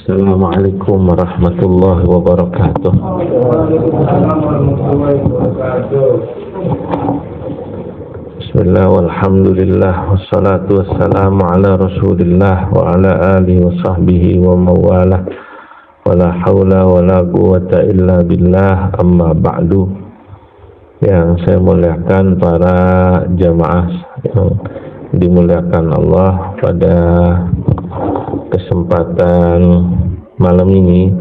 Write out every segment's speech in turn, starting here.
Assalamualaikum warahmatullahi wabarakatuh. Bismillah walhamdulillah wassalatu wassalamu ala rasulillah wa ala alihi wa sahbihi wa mawalah wa la hawla wa la quwata illa billah, amma ba'du. Yang saya muliakan para jamaah yang dimuliakan Allah, pada kesempatan malam ini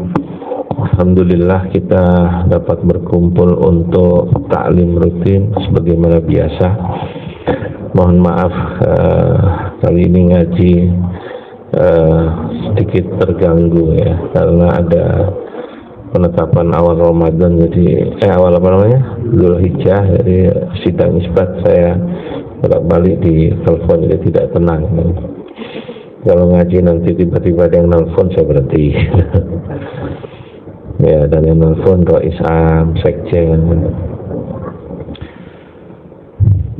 alhamdulillah kita dapat berkumpul untuk taklim rutin sebagaimana biasa. Mohon maaf kali ini ngaji sedikit terganggu ya, karena ada penetapan awal Ramadan, jadi awal Dzulhijjah, jadi sidang isbat saya bolak-balik di telepon, jadi tidak tenang. Kalau ngaji nanti tiba-tiba ada yang nelfon, saya berhenti. Ya, dan yang nelfon Rois Am, Sekjen.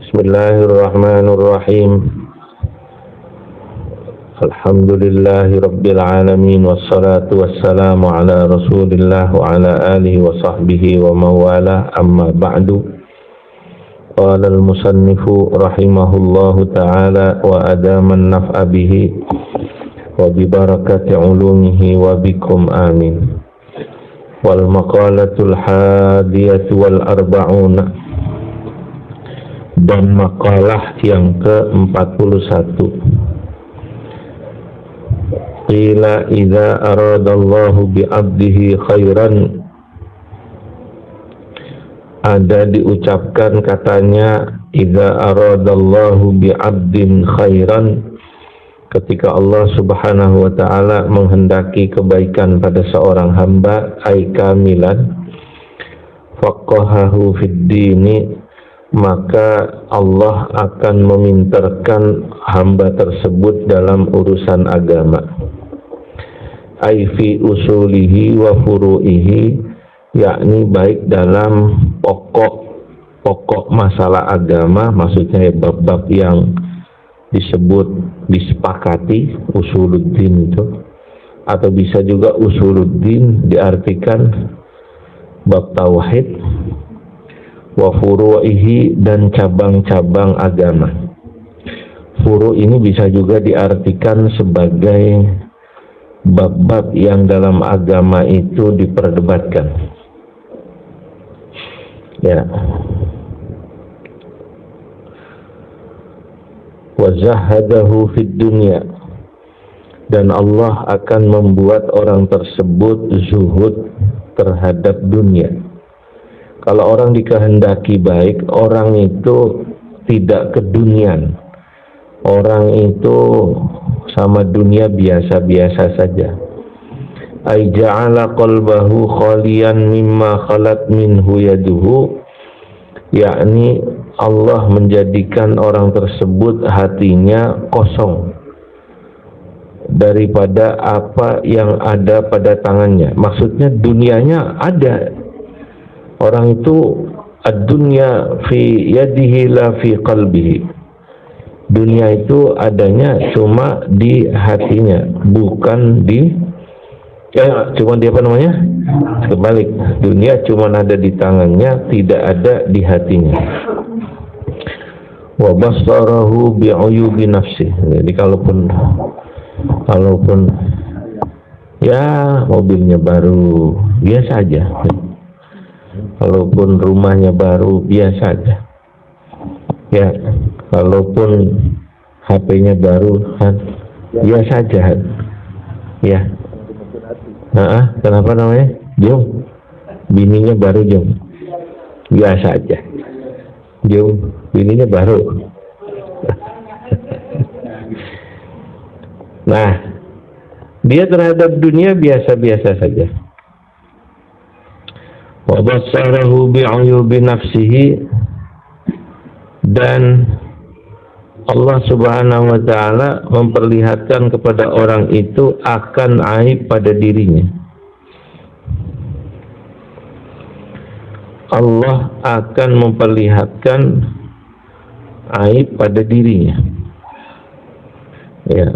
Bismillahirrahmanirrahim. Alhamdulillahi Rabbil Alamin, wassalatu wassalamu ala rasulillah wa ala alihi wa sahbihi wa mawala, amma ba'du. Qala al-musannifu rahimahullahu ta'ala wa adaman naf'a bihi wa bibarakati ulumihi wa bikum amin. Wal maqalatul hadiyatu wal arba'una, dan makalah yang ke-41. Qila idza aradallahu bi'abdihi khairan, ada diucapkan katanya idza aradallahu bi'abdin khairan, ketika Allah Subhanahu wa taala menghendaki kebaikan pada seorang hamba, ay kamilan, faqahahu fid dini, maka Allah akan memintarkan hamba tersebut dalam urusan agama. Ay fi usulihi wa furu'ihi, yakni baik dalam pokok masalah agama, maksudnya bab-bab yang disepakati, usuluddin itu, atau bisa juga usuluddin diartikan bab tauhid, wa furu'ihi, dan cabang-cabang agama. Furu' ini bisa juga diartikan sebagai bab-bab yang dalam agama itu diperdebatkan. Ya. Wa zahadahu fid dunya, dan Allah akan membuat orang tersebut zuhud terhadap dunia. Kalau orang dikehendaki baik, orang itu tidak kedunian. Orang itu sama dunia biasa-biasa saja. Ay ja'ala qalbahu khaliyan mimma khalat minhu yaduhu, yakni Allah menjadikan orang tersebut hatinya kosong daripada apa yang ada pada tangannya. Maksudnya dunianya ada, orang itu ad-dunya fi yadihi la fi qalbihi. Dunia itu adanya cuma di hatinya, bukan di cuma di kebalik, dunia cuma ada di tangannya, tidak ada di hatinya. Wa basarahu bi'uyubi nafsi, jadi kalaupun ya mobilnya baru biasa aja, kalaupun rumahnya baru biasa aja, ya kalaupun HP-nya baru kan biasa aja kan, ya. Kenapa namanya? Jom, bininya baru Jom, biasa aja. Jom, bininya baru. Nah, dia terhadap dunia biasa-biasa saja. Wa basarahu bi'uyubi nafsihi, dan Allah Subhanahu wa ta'ala memperlihatkan kepada orang itu akan aib pada dirinya. Allah akan memperlihatkan aib pada dirinya. Ya.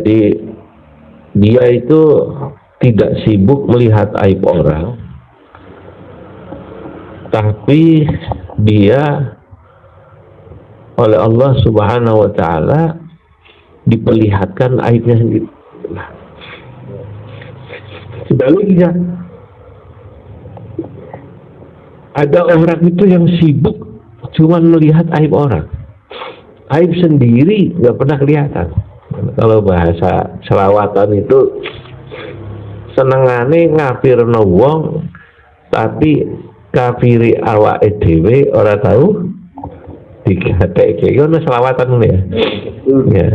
Jadi dia itu tidak sibuk melihat aib orang, tapi dia oleh Allah Subhanahu wa Ta'ala diperlihatkan aibnya sendiri. Sebaliknya, ada orang itu yang sibuk cuma melihat aib orang, aib sendiri nggak pernah kelihatan. Kalau bahasa selawatan itu senengane ngafirno wong tapi kafiri awake dhewe ora tahu dikateke. Ngono selawatan ya. Ya,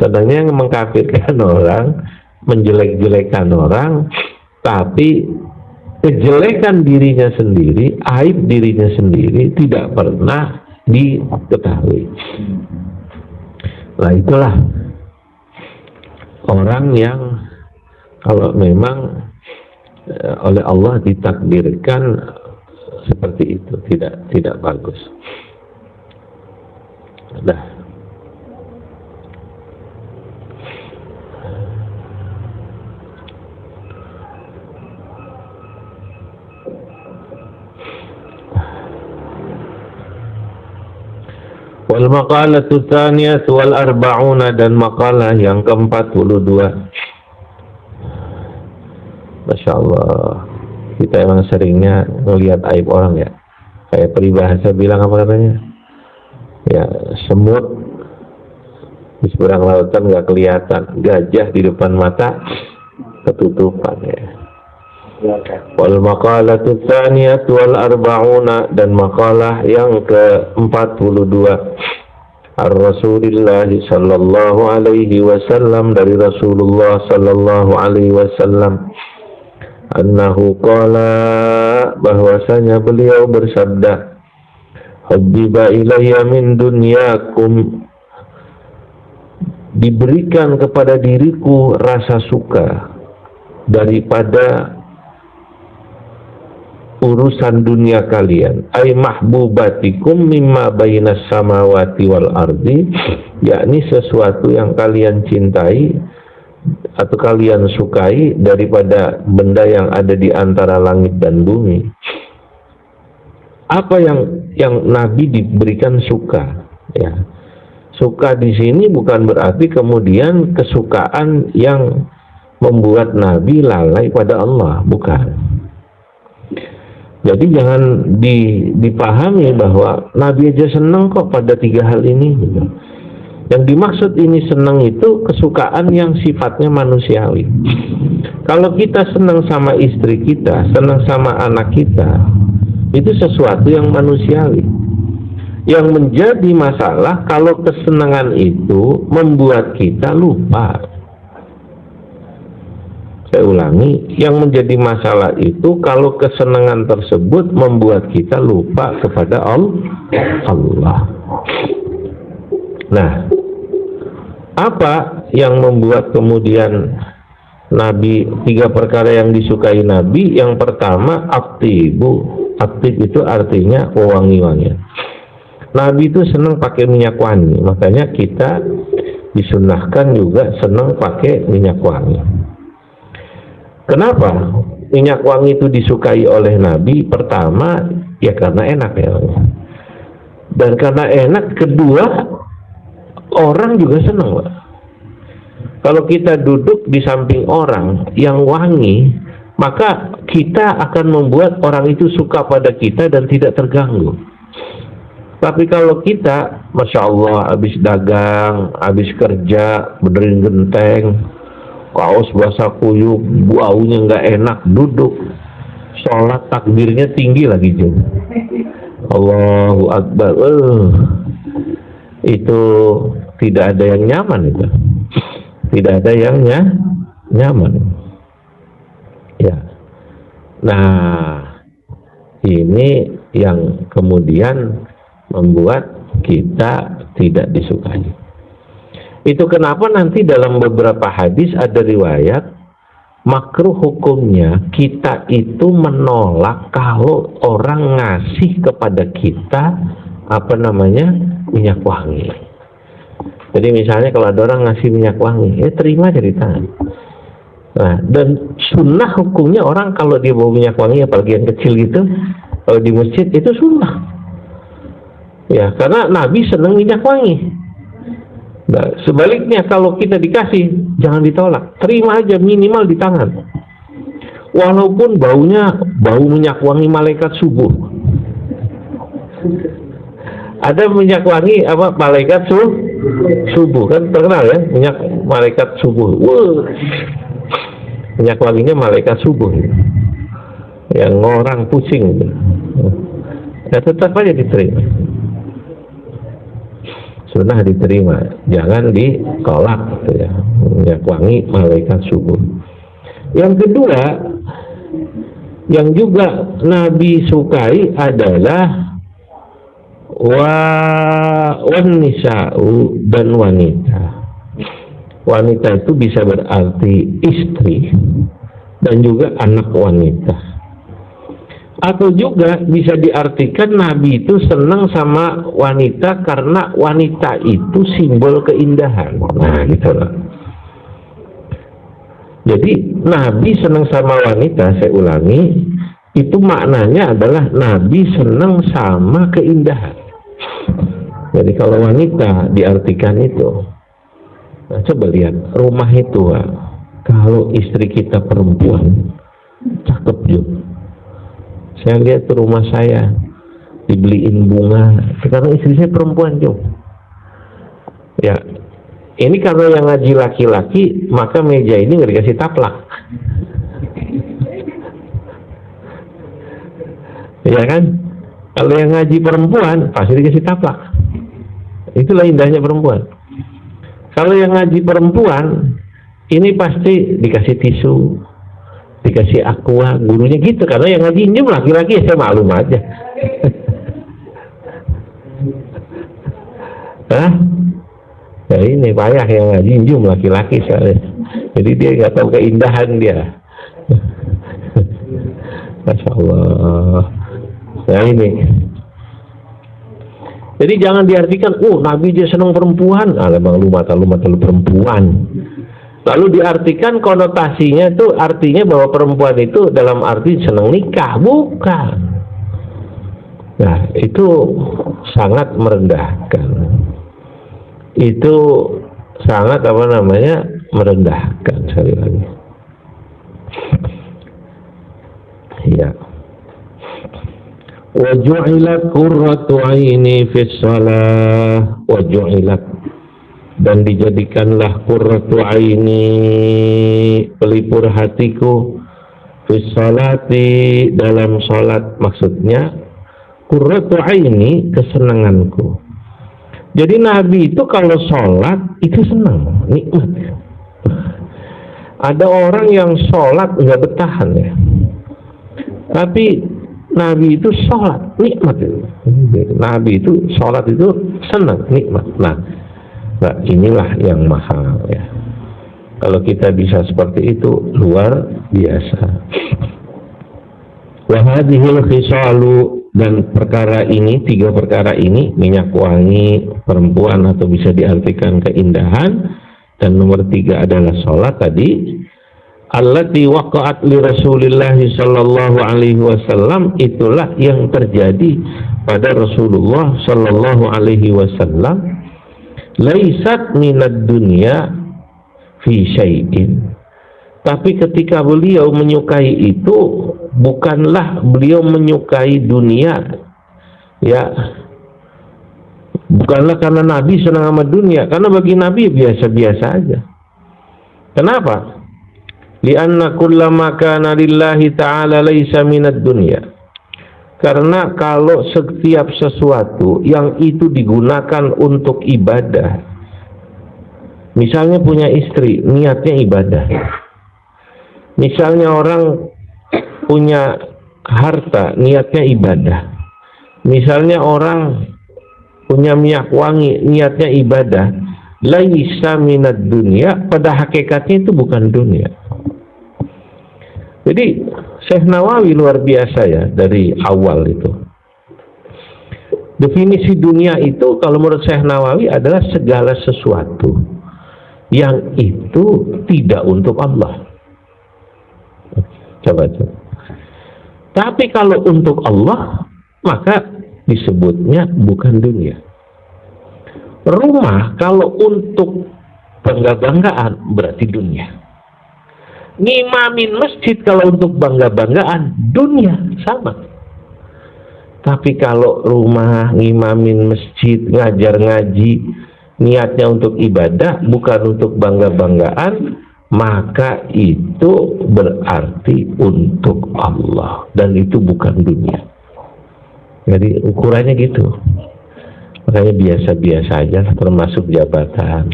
senangnya mengkafirkan orang, menjelek-jelekan orang, tapi kejelekan dirinya sendiri, aib dirinya sendiri tidak pernah diketahui. Nah, itulah orang yang kalau memang oleh Allah ditakdirkan seperti itu, tidak bagus. Nah, wal maqalatu tsaniyah wal arba'una, dan makalah yang ke-42. Masya Allah, kita emang seringnya melihat aib orang ya. Kayak peribahasa bilang apa katanya? Ya, semut di seberang lautan nggak kelihatan, gajah di depan mata ketutupan ya. Wal maqalatu tsaniyah wal arba'una, dan makalah yang ke-42. Ar-Rasulillah sallallahu alaihi wasallam, dari Rasulullah sallallahu alaihi wasallam, annahu qala, bahwasanya beliau bersabda, hubbiba ilayya min dunyakum, diberikan kepada diriku rasa suka daripada urusan dunia kalian, ay mahbubatikum mimma bainas samawati wal ardi, yakni sesuatu yang kalian cintai atau kalian sukai daripada benda yang ada di antara langit dan bumi. Apa yang Nabi diberikan suka, ya. Suka di sini bukan berarti kemudian kesukaan yang membuat Nabi lalai pada Allah, bukan. Jadi jangan dipahami bahwa Nabi aja senang kok pada 3 hal ini, gitu. Yang dimaksud ini senang itu kesukaan yang sifatnya manusiawi. Kalau kita senang sama istri kita, senang sama anak kita, itu sesuatu yang manusiawi. Yang menjadi masalah kalau kesenangan itu membuat kita lupa. Saya ulangi, yang menjadi masalah itu kalau kesenangan tersebut membuat kita lupa kepada Allah. Nah, apa yang membuat kemudian Nabi, 3 perkara yang disukai Nabi? Yang pertama, aktibu. Aktif itu artinya wangi-wangian. Nabi itu senang pakai minyak wangi, makanya kita disunahkan juga senang pakai minyak wangi. Kenapa minyak wangi itu disukai oleh Nabi? Pertama, ya karena enak ya. Dan karena enak, kedua, orang juga senang, Pak. Kalau kita duduk di samping orang yang wangi, maka kita akan membuat orang itu suka pada kita dan tidak terganggu. Tapi kalau kita, Masya Allah, habis dagang, habis kerja, benerin genteng, kaos basah kuyup, baunya nggak enak, duduk, sholat takbirnya tinggi lagi, Jum. Allahu Akbar. Itu tidak ada yang nyaman itu. Tidak ada yang nyaman. Ya. Nah, ini yang kemudian membuat kita tidak disukai. Itu kenapa nanti dalam beberapa hadis ada riwayat makruh hukumnya kita itu menolak kalau orang ngasih kepada kita minyak wangi. Jadi misalnya kalau ada orang ngasih minyak wangi, ya terima dari tangan. Nah, dan sunnah hukumnya orang kalau dia bawa minyak wangi, apalagi yang kecil gitu, kalau di masjid itu sunnah. Ya, karena Nabi senang minyak wangi. Nah, sebaliknya kalau kita dikasih, jangan ditolak, terima aja minimal di tangan. Walaupun baunya bau minyak wangi malaikat subuh. Ada minyak wangi apa malaikat subuh kan terkenal ya, minyak malaikat subuh. Minyak wanginya malaikat subuh yang orang pusing. Ya tetap aja diterima. Sunnah diterima, jangan ditolak gitu ya. Minyak wangi malaikat subuh. Yang kedua, yang juga Nabi sukai adalah wanisa'u dan wanita. Wanita itu bisa berarti istri dan juga anak wanita. Atau juga bisa diartikan Nabi itu senang sama wanita karena wanita itu simbol keindahan. Nah, gitu loh. Jadi Nabi senang sama wanita, saya ulangi, itu maknanya adalah Nabi senang sama keindahan. Jadi kalau wanita diartikan itu, nah coba lihat rumah itu, kalau istri kita perempuan, cakep juga. Saya lihat rumah saya dibeliin bunga, sekarang istri saya perempuan juga. Ya, ini karena yang ngaji laki-laki, maka meja ini nggak dikasih taplak. Ya kan? Kalau yang ngaji perempuan pasti dikasih taplak. Itulah indahnya perempuan. Kalau yang ngaji perempuan ini pasti dikasih tisu, dikasih aqua, gurunya gitu. Karena yang ngaji ini laki-laki, saya maklum aja. Hah? Ya ini payah yang ngaji injum laki-laki soalnya. Jadi dia nggak tahu keindahan dia. Masya Allah. Nah ini. Jadi jangan diartikan, Nabi dia senang perempuan. Memang lu mata perempuan. Lalu diartikan konotasinya itu artinya bahwa perempuan itu dalam arti senang nikah. Bukan. Nah itu sangat merendahkan. Itu sangat merendahkan sekali lagi. Ya. Wa ju'ilat qurratu 'aini fis shalah wa ju'ilat, dan dijadikanlah qurratu 'aini, pelipur hatiku, fis sholati, dalam salat. Maksudnya qurratu 'aini, kesenanganku. Jadi Nabi itu kalau sholat itu senang, nikmat. Ada orang yang sholat nggak bertahan ya, tapi Nabi itu sholat nikmat. Nabi itu sholat itu senang, nikmat. Nah inilah yang mahal ya. Kalau kita bisa seperti itu luar biasa. Wa hadhil khisalu, dan perkara ini, tiga perkara ini, minyak wangi, perempuan atau bisa diartikan keindahan, dan nomor tiga adalah sholat tadi, allati waqa'at li Rasulillah sallallahu alaihi wasallam, itulah yang terjadi pada Rasulullah sallallahu alaihi wasallam, laisat minad dunya fi syai'in, tapi ketika beliau menyukai itu, bukanlah beliau menyukai dunia ya, bukanlah karena Nabi senang sama dunia, karena bagi Nabi biasa-biasa aja. Kenapa? Lianna kullama kana lillahi ta'ala laisa minad dunya, karena kalau setiap sesuatu yang itu digunakan untuk ibadah, misalnya punya istri, niatnya ibadah. Misalnya orang punya harta, niatnya ibadah. Misalnya orang punya minyak wangi, niatnya ibadah. Laisa minad dunya, pada hakikatnya itu bukan dunia. Jadi Syekh Nawawi luar biasa ya, dari awal itu. Definisi dunia itu kalau menurut Syekh Nawawi adalah segala sesuatu yang itu tidak untuk Allah. Coba. Tapi kalau untuk Allah, maka disebutnya bukan dunia. Rumah kalau untuk bangga-banggaan berarti dunia. Ngimamin masjid kalau untuk bangga-banggaan dunia, sama. Tapi kalau rumah, ngimamin masjid, ngajar ngaji, niatnya untuk ibadah, bukan untuk bangga-banggaan, maka itu berarti untuk Allah. Dan itu bukan dunia. Jadi ukurannya gitu. Makanya biasa-biasa aja, termasuk jabatan.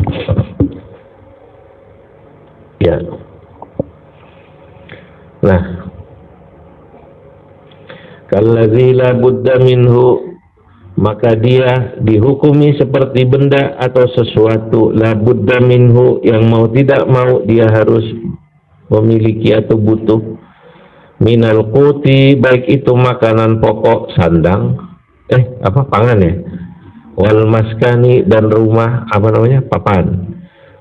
Ya. Nah, kalladzi la budda minhu, maka dia dihukumi seperti benda atau sesuatu la budda minhu, yang mau tidak mau dia harus memiliki atau butuh, minal quti, baik itu makanan pokok, sandang, pangan ya, wal maskani, dan rumah, papan,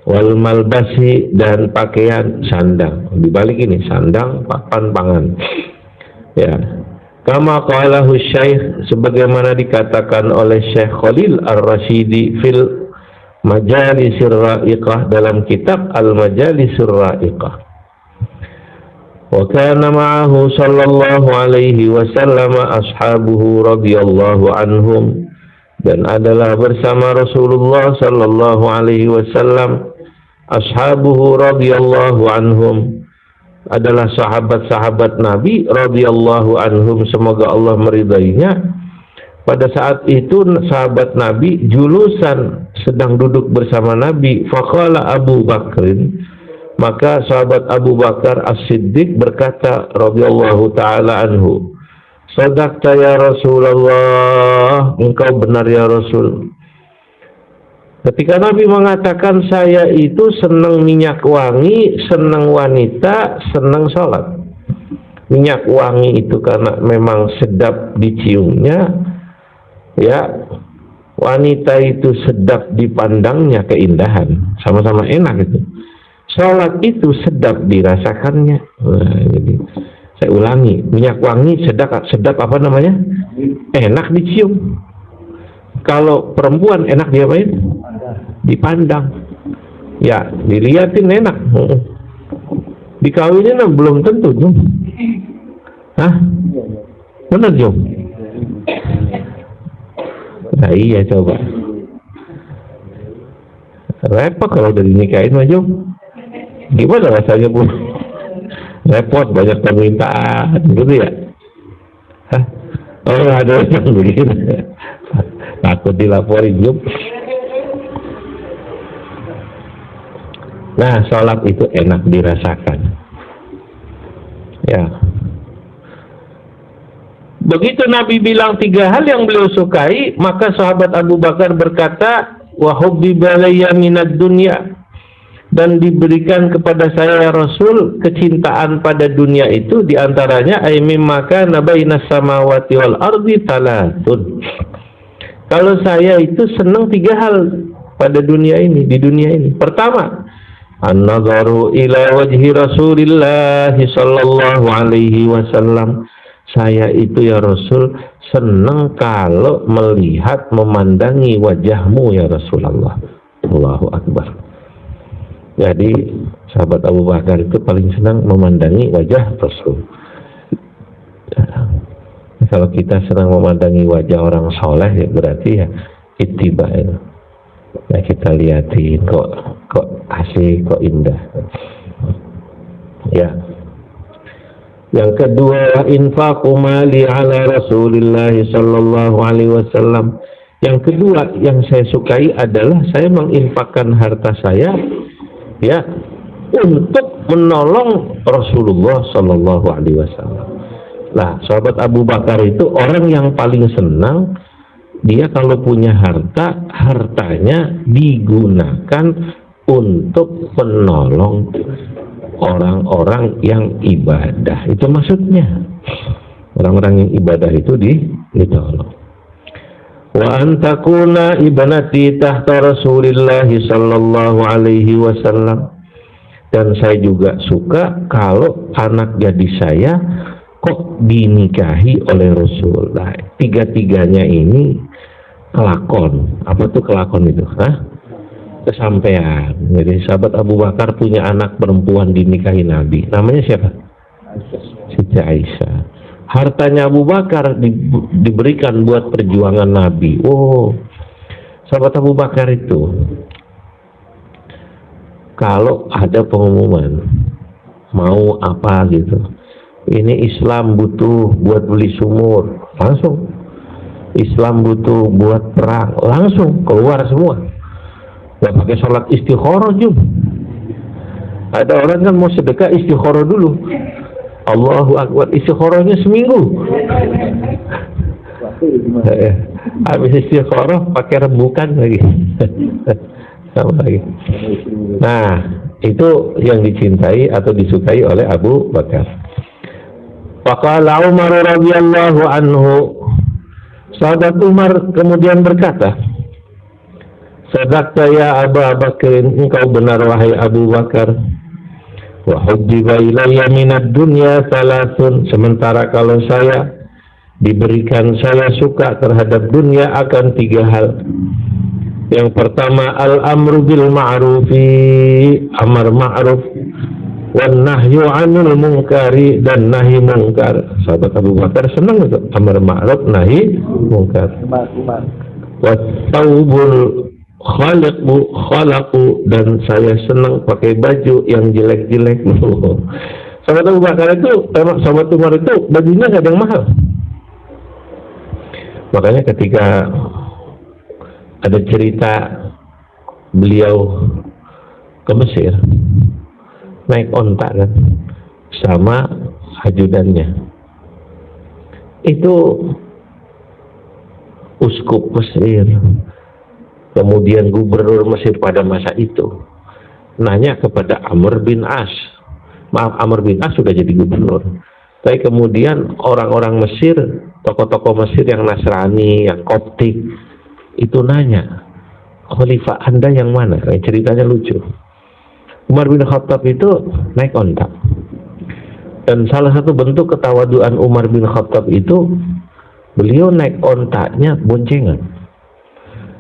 wal malbasi, dan pakaian, sandang. Dibalik ini, sandang, papan, pangan. Ya. Kama qalahu Syekh, sebagaimana dikatakan oleh Syekh Khalil Ar-Rasyidi fil Majalisir Ra'iqah, dalam kitab Al-Majalisir Ra'iqah. Wa kana ma'ahu sallallahu alaihi wasallam ashabuhu radhiyallahu anhum, dan adalah bersama Rasulullah sallallahu alaihi wasallam ashabuhu radhiyallahu anhum, adalah sahabat-sahabat Nabi radhiyallahu anhum, semoga Allah meridainya. Pada saat itu sahabat Nabi julusan, sedang duduk bersama Nabi. Faqala Abu Bakrin, maka sahabat Abu Bakar As-Siddiq berkata radhiyallahu taala anhu, sadaqta ya Rasulullah, engkau benar ya Rasul. Ketika Nabi mengatakan saya itu senang minyak wangi, senang wanita, senang sholat. Minyak wangi itu karena memang sedap diciumnya, ya. Wanita itu sedap dipandangnya, keindahan, sama-sama enak itu. Sholat itu sedap dirasakannya. Nah, jadi saya ulangi, minyak wangi sedap enak dicium. Kalau perempuan enak diapain? Dipandang, ya, dilihatin enak. Dikawinin belum tentu, Jum. Hah? Benar, Jum? Nah iya, coba. Repot kalau udah dinikahin mah, Jum. Gimana rasanya, Bu? Repot, banyak permintaan, gitu ya? Hah? Oh, ada yang begini. Takut dilaporin, Jum. Nah, sholat itu enak dirasakan. Ya. Begitu Nabi bilang 3 hal yang beliau sukai, maka sahabat Abu Bakar berkata, wa hubbiba ilayya minad dunya, dan diberikan kepada saya ya Rasul kecintaan pada dunia itu diantaranya ay mimma kana bainas samawati wal ardi talatun. Kalau saya itu senang 3 hal pada dunia ini, di dunia ini. Pertama, an-nadharu ila wajhi Rasulillah sallallahu alaihi wasallam. Saya itu ya Rasul senang kalau melihat, memandangi wajahmu ya Rasulullah. Allahu Akbar. Jadi sahabat Abu Bakar itu paling senang memandangi wajah Rasul. Kalau kita senang memandangi wajah orang soleh, ya berarti ya ittiba ya. Nah, kita lihatin kok asik, kok indah. Ya. Yang kedua, infaqu mali ala Rasulillah sallallahu alaihi wasallam. Yang kedua yang saya sukai adalah saya menginfakkan harta saya, ya, untuk menolong Rasulullah sallallahu alaihi wasallam. Nah, sahabat Abu Bakar itu orang yang paling senang dia kalau punya harta, hartanya digunakan untuk menolong orang-orang yang ibadah. Itu maksudnya. Orang-orang yang ibadah itu ditolong. wa antakuna ibnati tahta Rasulillah sallallahu alaihi wasallam. Dan saya juga suka kalau anak gadis saya kok dinikahi oleh Rasul. Nah, tiga-tiganya ini kelakon. Apa tuh kelakon itu? Kesampaian. Jadi sahabat Abu Bakar punya anak perempuan dinikahi Nabi. Namanya siapa? Siti Aisyah. Hartanya Abu Bakar diberikan buat perjuangan Nabi. Oh, sahabat Abu Bakar itu kalau ada pengumuman mau apa gitu, ini Islam butuh buat beli sumur, langsung. Islam butuh buat perang, langsung keluar semua. Gak pakai sholat istikharah juga. Ada orang kan mau sedekah istikharah dulu. Allahu Akbar, istikharahnya seminggu. Habis istikharah pakai rembukan lagi. Sama lagi. Nah, itu yang dicintai atau disukai oleh Abu Bakar. Faqala Umar radhiyallahu anhu, sahabat Umar kemudian berkata, sadaqta ya Abu Bakar, engkau benar wahai Abu Bakar. Wa hubbiba ilayya minad dunya thalathun, sementara kalau saya diberikan, saya suka terhadap dunia akan 3 hal. Yang pertama, al-amru bil ma'rufi, amar ma'ruf, wan nahyu 'anil munkari, dan nahi munkar. Sahabat Abu Bakar senang itu amar ma'ruf, nahi munkar. Wa taubul khalaqu, dan saya senang pakai baju yang jelek-jelek. Sahabat Abu Bakar itu, sahabat Umar itu bajunya nggak ada yang mahal. Makanya ketika ada cerita beliau ke Mesir naik onta kan sama ajudannya, itu uskup Mesir, kemudian gubernur Mesir pada masa itu nanya kepada Amr bin As. Maaf, Amr bin As sudah jadi gubernur, tapi kemudian orang-orang Mesir, tokoh-tokoh Mesir yang Nasrani, yang Koptik, itu nanya, khalifah Anda yang mana? Ceritanya lucu. Umar bin Khattab itu naik onta, dan salah satu bentuk ketawaduan Umar bin Khattab itu beliau naik ontanya boncengan.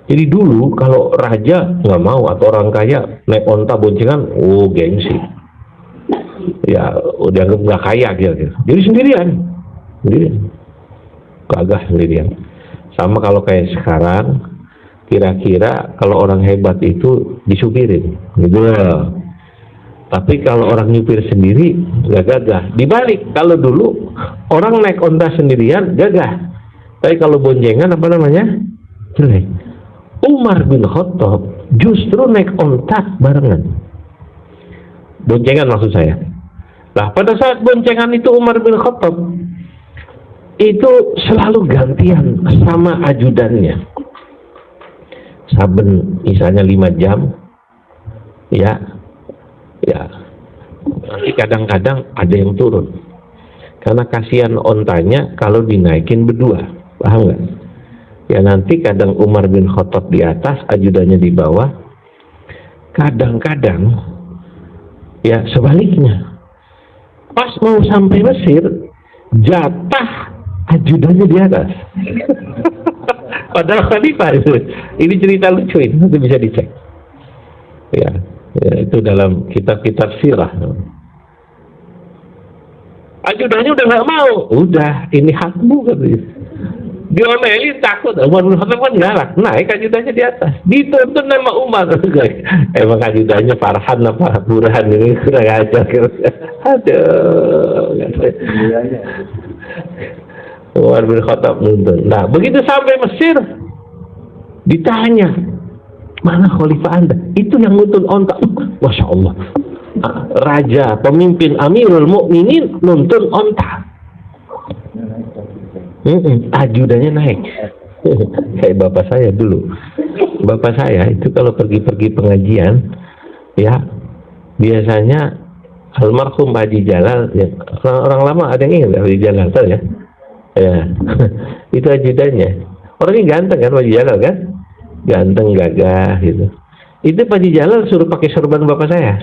Jadi dulu kalau raja nggak mau atau orang kaya naik onta boncengan, oh gengsi, ya udah nggak kaya gitu. Jadi sendirian, gagah sendirian. Sama kalau kayak sekarang, kira-kira kalau orang hebat itu disupirin, gitu. Tapi kalau orang nyupir sendiri, gak gagah. Dibalik, kalau dulu orang naik onta sendirian, gagah. Tapi kalau boncengan, apa namanya? Jelek. Umar bin Khattab justru naik onta barengan. Boncengan maksud saya. Nah, pada saat boncengan itu Umar bin Khattab itu selalu gantian sama ajudannya. Saben misalnya 5 jam, ya, nanti kadang-kadang ada yang turun. Karena kasihan ontanya kalau dinaikin berdua, paham nggak? Ya nanti kadang Umar bin Khattab di atas, ajudannya di bawah. Kadang-kadang, ya sebaliknya. Pas mau sampai Mesir, jatah ajudannya di atas. Padahal khalifah itu. Ini cerita lucu ini, nanti bisa dicek. Ya, itu dalam kitab-kitab sirah. Ajudannya udah nggak mau, udah ini hakmu katanya. Diomelin takut, Umar bin Khattab kan galak, naik ajudannya di atas, dituntun nama Umar. Emang ajudannya Farhan apa Burhan ini kurang ajar. Aduh, Umar bin Khattab nuntun. Nah, begitu sampai Mesir, ditanya, mana khalifah Anda? Itu yang nuntun onta. Masya Allah, raja, pemimpin, Amirul Mukminin nuntun onta. Ajudannya naik. Kayak bapak saya dulu. Bapak saya itu kalau pergi-pergi pengajian, ya biasanya almarhum Haji Jalal, ya, orang lama ada yang ingat Haji Jalal, tahu ya? Ya, itu ajudannya. Orangnya ganteng kan Pak Haji Jalal kan? Ganteng, gagah gitu. Itu Pak Haji Jalal suruh pakai sorban bapak saya.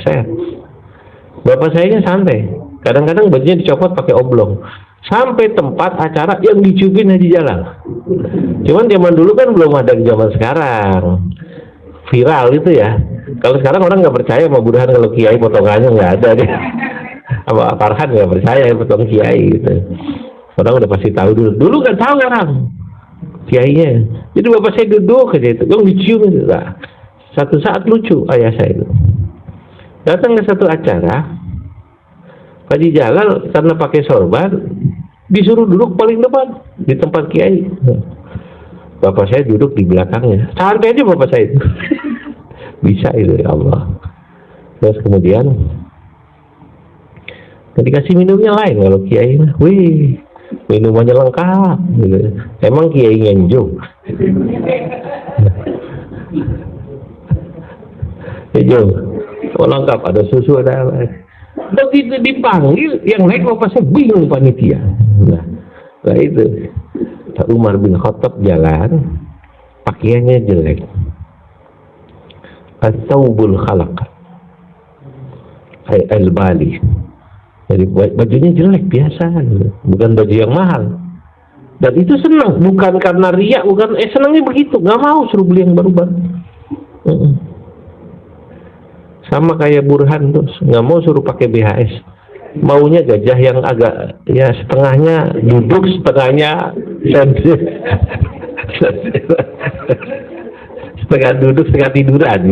Bapak saya santai. Kadang-kadang bajunya dicopot pakai oblong. Sampai tempat acara yang dicubin Haji Jalal. Cuman zaman dulu kan belum ada zaman sekarang. Viral itu ya. Kalau sekarang orang nggak percaya sama Burhan kalau kiai potongannya nggak ada deh. Apa Farhan nggak percaya potong kiai gitu. Orang udah pasti tahu dulu. Dulu nggak tahu orang kiainya. Jadi bapak saya duduk aja itu, yang dicium itu. Nah, satu saat lucu ayah saya itu. Datang ke satu acara, Pak Haji Jalal karena pakai sorban disuruh duduk paling depan di tempat kiai. Bapak saya duduk di belakangnya. Santai aja bapak saya itu. Bisa itu ya Allah. Terus kemudian dikasih minumnya lain kalau kiai. Wih, minumannya lengkap gitu. Emang kiai ngenjung. Ngenjung. Oh, lengkap, ada susu, ada apa. Begitu dipanggil, yang naik bapak saya bingung panitia. Nah itu Umar bin Khattab jalan, pakaiannya jelek. At-thawbul khalaq al-bali. Jadi bajunya jelek biasa, bukan baju yang mahal. Dan itu senang, bukan karena riak, bukan senangnya begitu, nggak mau suruh beli yang baru-baru. Sama kayak Burhan tuh, nggak mau suruh pakai BHS. Maunya gajah yang agak ya setengahnya duduk, setengahnya setengah duduk, setengah tiduran.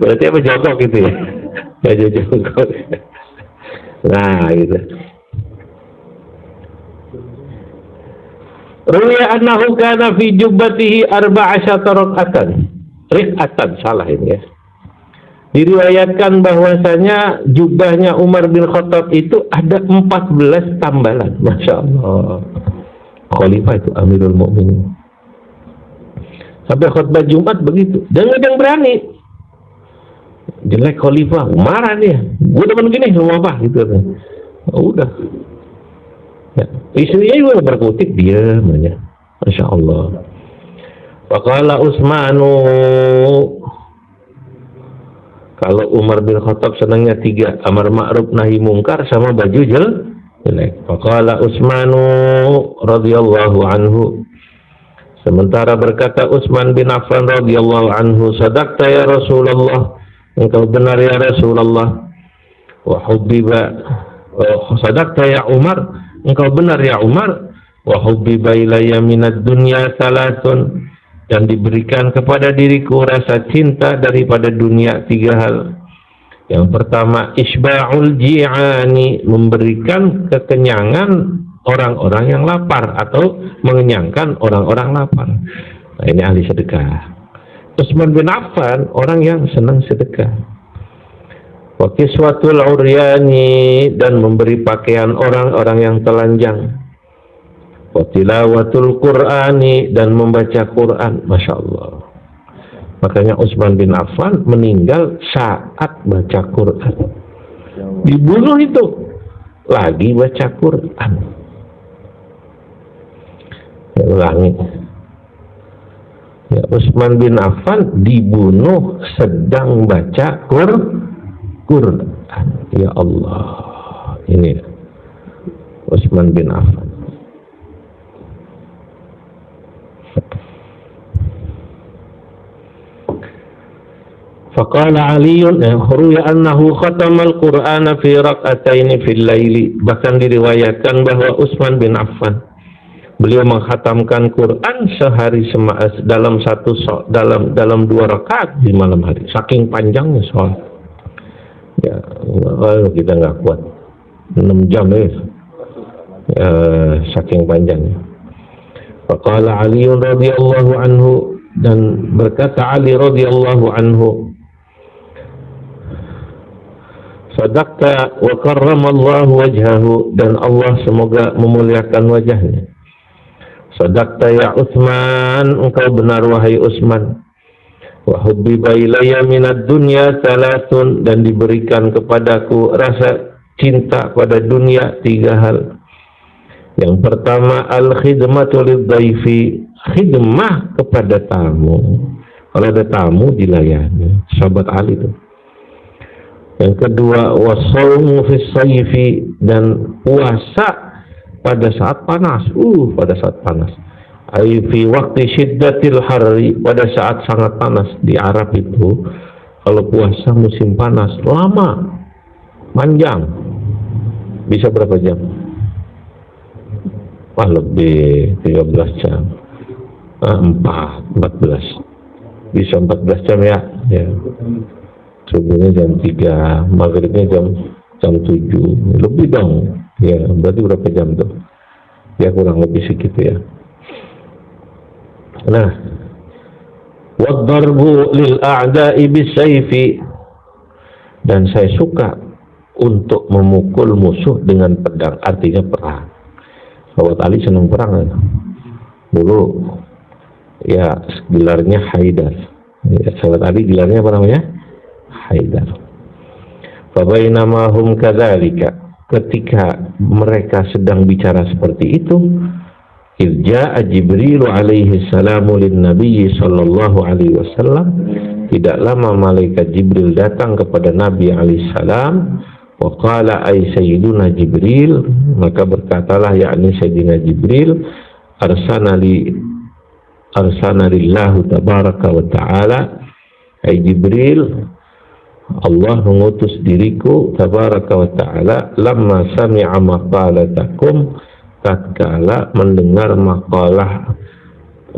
Berarti apa jongkok gitu ya? Gajah jongkok. Nah gitu. Ruya annahu kana fi jubbatihi 14 rak'atan. Salah ini ya. Diriwayatkan bahwasanya jubahnya Umar bin Khattab itu ada 14 tambalan. Masya Allah. Khalifah itu Amirul Mukminin. Sampai khutbah Jumat begitu. Dan nggak yang berani. Jelek Khalifah, marah dia. Gue demen gini, mau apa? Gitu. Udah. Ya. Istrinya juga berkutik, dia namanya. Masya Allah. Faqala Utsmanu. Kalau Umar bin Khattab senangnya 3, amar ma'ruf nahi mungkar sama baju jelek. Faqala Utsmanu radhiyallahu anhu. Sementara berkata Utsman bin Affan radhiyallahu anhu, sadaqta ya Rasulullah, engkau benar ya Rasulullah. Wa hubbiba, sadaqta ya Umar, engkau benar ya Umar. Wa hubbiba ilayya minad dunya thalathun, dan diberikan kepada diriku rasa cinta daripada dunia 3 hal. Yang pertama, isba'ul ji'ani, memberikan kekenyangan orang-orang yang lapar atau mengenyangkan orang-orang lapar. Nah, ini ahli sedekah. Utsman bin Affan orang yang senang sedekah. Wa kiswatul uryani, dan memberi pakaian orang-orang yang telanjang. Wa tilawatul Qur'ani, dan membaca Quran. Masya Allah. Makanya Utsman bin Affan meninggal saat baca Quran. Dibunuh itu lagi baca Quran. Ya, ulangi. Ya, Utsman bin Affan dibunuh sedang baca Quran. Ya Allah. Ini Utsman bin Affan. Faqala Aliun ruya annahu khatamal Qur'ana fi rak'ataini fil laili. Bahkan diriwayatkan bahwa Utsman bin Affan beliau menghatamkan Quran sehari dalam dalam 2 rakaat di malam hari. Saking panjangnya sholat. Ya, kita nggak kuat. 6 jam ya. Saking panjangnya. Faqala Aliun radhiyallahu anhu, dan berkata Ali radhiyallahu anhu, sadaqta wa karramallahu wajhahu, dan Allah semoga memuliakan wajahnya. Sadaqta ya Utsman, engkau benar wahai Utsman. Wa hubbiba ilayya minad dunya thalathun, dan diberikan kepadaku rasa cinta pada dunia 3 hal. Yang pertama, al-khidmatu lidhaifi, khidmah kepada tamu. Kalau ada tamu dilayani, sahabat Ali itu. Yang kedua, wasaumu fis sayfi, dan puasa pada saat panas. Pada saat panas. Ai fi waqti syiddatil harri, pada saat sangat panas. Di Arab itu kalau puasa musim panas lama, panjang. Bisa berapa jam? Lebih 13 jam. 14. Bisa 14 jam ya. Subuhnya jam 3, maghribnya jam 7. Lebih dong. Ya, berarti berapa jam tuh? Ya kurang lebih segitu ya. Nah, waddarbu lil a'da'i bisayfi, dan saya suka untuk memukul musuh dengan pedang, artinya perang. Sahabat Ali senang perang kan? Dulu ya gelarnya Haidar. Ya, sahabat Ali gelarnya apa namanya? Haidar. Fabainama hum kadzalika, ketika mereka sedang bicara seperti itu, Irja'a Jibril alaihi salamu lin Nabi sallallahu alaihi wasallam, tidak lama malaikat Jibril datang kepada Nabi alaihi salam. Wa qala ay sayyiduna Jibril, maka berkatalah yakni sayyidina Jibril, arsana lillahu tabaraka wa ta'ala, ay Jibril, Allah mengutus diriku tabaraka wa ta'ala, lamma sami'a maqalatakum, tatkala mendengar makalah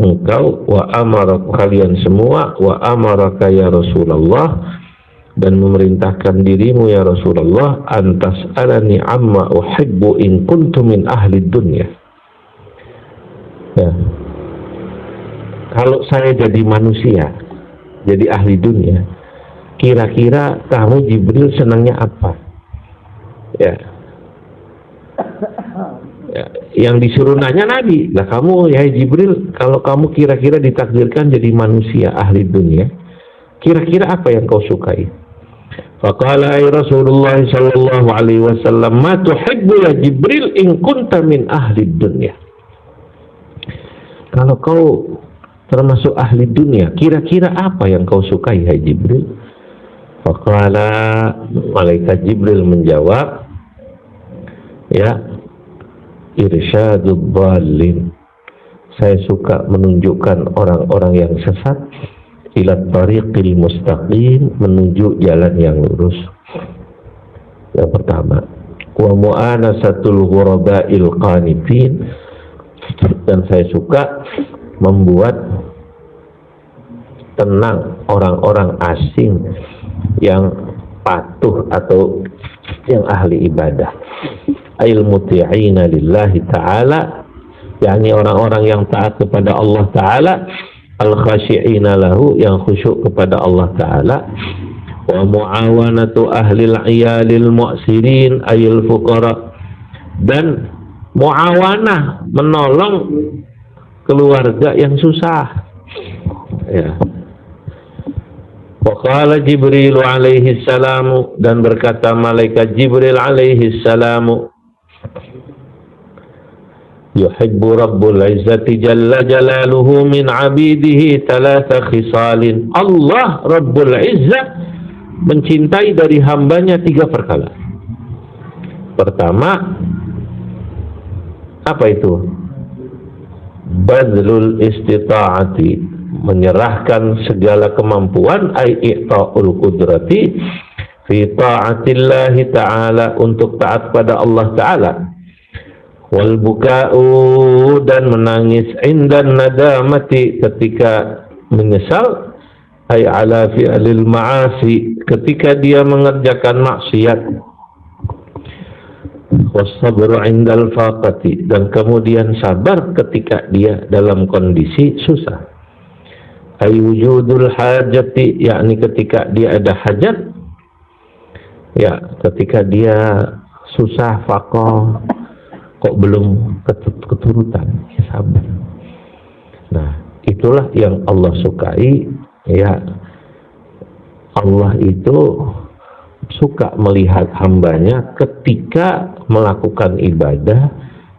engkau, wa amara kalian semua, wa amaraka ya Rasulullah, dan memerintahkan dirimu ya Rasulullah, antas alani amma uhibbu in kuntu min ahli dunya. Ya. Kalau saya jadi manusia, jadi ahli dunia, kira-kira kamu Jibril senangnya apa? Ya. Yang disuruh nanya Nabi, lah kamu ya Jibril, kalau kamu kira-kira ditakdirkan jadi manusia ahli dunia, kira-kira apa yang kau sukai? Faqala ay Rasulullah sallallahu alaihi wasallam, ma tuhibbu ya Jibril in kunta min ahli dunya. Kalau kau termasuk ahli dunia, kira-kira apa yang kau sukai hai Jibril? Faqala, malaikat Jibril menjawab, ya, irsyadud dhalin, saya suka menunjukkan orang-orang yang sesat, ila tariqil mustaqim, menuju jalan yang lurus. Yang pertama, wa mu'anasatul ghuraba'il qanitin, dan saya suka membuat tenang orang-orang asing yang patuh atau yang ahli ibadah. Ail muti'ina lillahi ta'ala, yakni orang-orang yang taat kepada Allah Ta'ala, al-khasyi'ina lahu, yang khusyuk kepada Allah Ta'ala, wa mu'awanatu ahlil iyalil mu'sirin ayil fuqara, dan mu'awanah, menolong keluarga yang susah. Ya. Wa qala Jibril alaihi salamu, dan berkata malaikat Jibril alaihi salamu, yuhibbu rabbul izzati jalla jalaluhu min abidihi thalatha khisalin. Allah Rabbul Izzah mencintai dari hambanya 3 perkara. Pertama, apa itu? Badlul istita'ati, menyerahkan segala kemampuan, ay i'ta'ul qudrati fi ta'atillahi ta'ala, untuk taat pada Allah Ta'ala. Wal buka'u, dan menangis, indan nadamati, ketika menyesal, ay ala fi'lil ma'asi, ketika dia mengerjakan maksiat. Wasabru indal faqati, dan kemudian sabar ketika dia dalam kondisi susah. Ay wujudul hajati, yakni ketika dia ada hajat, ya, ketika dia susah, faqah, kok belum keturutan, ya sabar. Nah, itulah yang Allah sukai, ya. Allah itu suka melihat hambanya ketika melakukan ibadah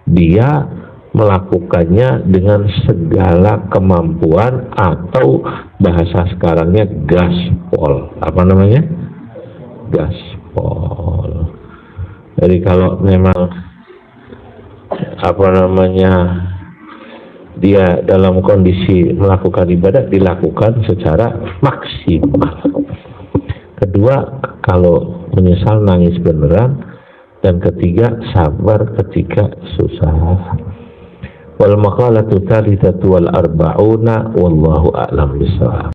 dia melakukannya dengan segala kemampuan, atau bahasa sekarangnya gaspol. Apa namanya? Gaspol. Jadi kalau memang dia dalam kondisi melakukan ibadah, dilakukan secara maksimal. Kedua, kalau menyesal nangis beneran. Dan ketiga, sabar ketika susah. Wal maqalatu tsalitsatu wal arba'una wallahu a'lam bishawab.